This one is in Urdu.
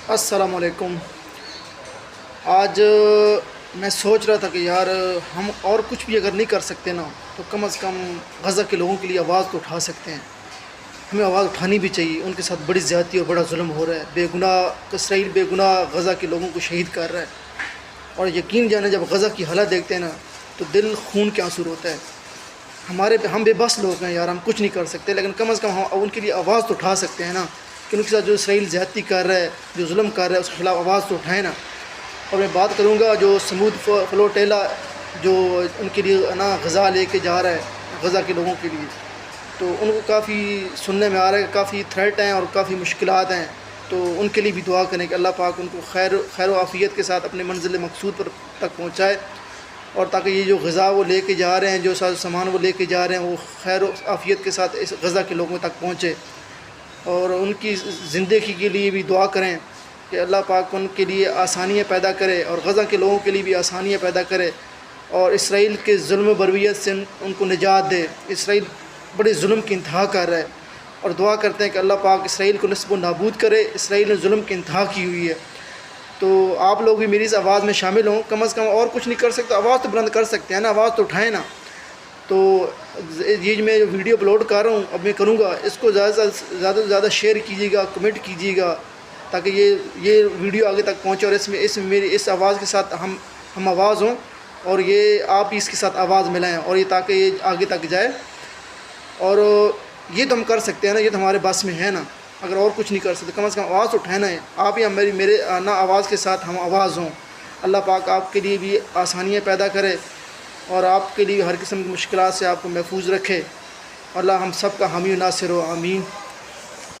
السلام علیکم۔ آج میں سوچ رہا تھا کہ یار ہم اور کچھ بھی اگر نہیں کر سکتے نا تو کم از کم غزہ کے لوگوں کے لیے آواز تو اٹھا سکتے ہیں۔ ہمیں آواز اٹھانی بھی چاہیے، ان کے ساتھ بڑی زیادتی اور بڑا ظلم ہو رہا ہے، بے گناہ اسرائیل بے گناہ غزہ کے لوگوں کو شہید کر رہا ہے۔ اور یقین جانے جب غزہ کی حالت دیکھتے ہیں نا تو دل خون کے آنسو ہوتا ہے۔ ہم بے بس لوگ ہیں یار، ہم کچھ نہیں کر سکتے، لیکن کم از کم ہم ان کے لیے آواز تو اٹھا سکتے ہیں نا کہ ان کے ساتھ جو اسرائیل زیادتی کر رہا ہے، جو ظلم کر رہا ہے، اس کے خلاف آواز تو اٹھائیں نا۔ اور میں بات کروں گا جو سمود فلوٹیلا جو ان کے لیے نا غزہ لے کے جا رہا ہے، غزہ کے لوگوں کے لیے، تو ان کو کافی سننے میں آ رہا ہے کہ کافی تھریٹ ہیں اور کافی مشکلات ہیں، تو ان کے لیے بھی دعا کریں کہ اللہ پاک ان کو خیر و عافیت کے ساتھ اپنے منزل مقصود پر تک پہنچائے، اور تاکہ یہ جو غذا وہ لے کے جا رہے ہیں، جو سامان وہ لے کے جا رہے ہیں، وہ خیر و عافیت کے ساتھ اس غزہ کے لوگوں تک پہنچے۔ اور ان کی زندگی کے لیے بھی دعا کریں کہ اللہ پاک ان کے لیے آسانیاں پیدا کرے اور غزہ کے لوگوں کے لیے بھی آسانیاں پیدا کرے، اور اسرائیل کے ظلم و برویت سے ان کو نجات دے۔ اسرائیل بڑے ظلم کی انتہا کر رہا ہے، اور دعا کرتے ہیں کہ اللہ پاک اسرائیل کو نصب و نابود کرے۔ اسرائیل نے ظلم کی انتہا کی ہوئی ہے، تو آپ لوگ بھی میری اس آواز میں شامل ہوں۔ کم از کم اور کچھ نہیں کر سکتے، آواز تو بلند کر سکتے ہیں نا، آواز تو اٹھائیں نا۔ تو یہ جو میں ویڈیو اپلوڈ کر رہا ہوں اب میں کروں گا، اس کو زیادہ سے زیادہ شیئر کیجیے گا، کمنٹ کیجیے گا، تاکہ یہ ویڈیو آگے تک پہنچے، اور اس میں میری اس آواز کے ساتھ ہم آواز ہوں، اور یہ آپ بھی اس کے ساتھ آواز ملائیں، اور یہ تاکہ یہ آگے تک جائے۔ اور یہ تو ہم کر سکتے ہیں نا، یہ تو ہمارے بس میں ہے نا۔ اگر اور کچھ نہیں کر سکتے کم از کم آواز اٹھانا ہے، آپ یا میرے نا آواز کے ساتھ ہم آواز ہوں۔ اللہ پاک آپ کے لیے بھی آسانیاں پیدا کرے، اور آپ کے لیے ہر قسم کی مشکلات سے آپ کو محفوظ رکھے۔ اللہ ہم سب کا حامی و ناصر ہو، آمین۔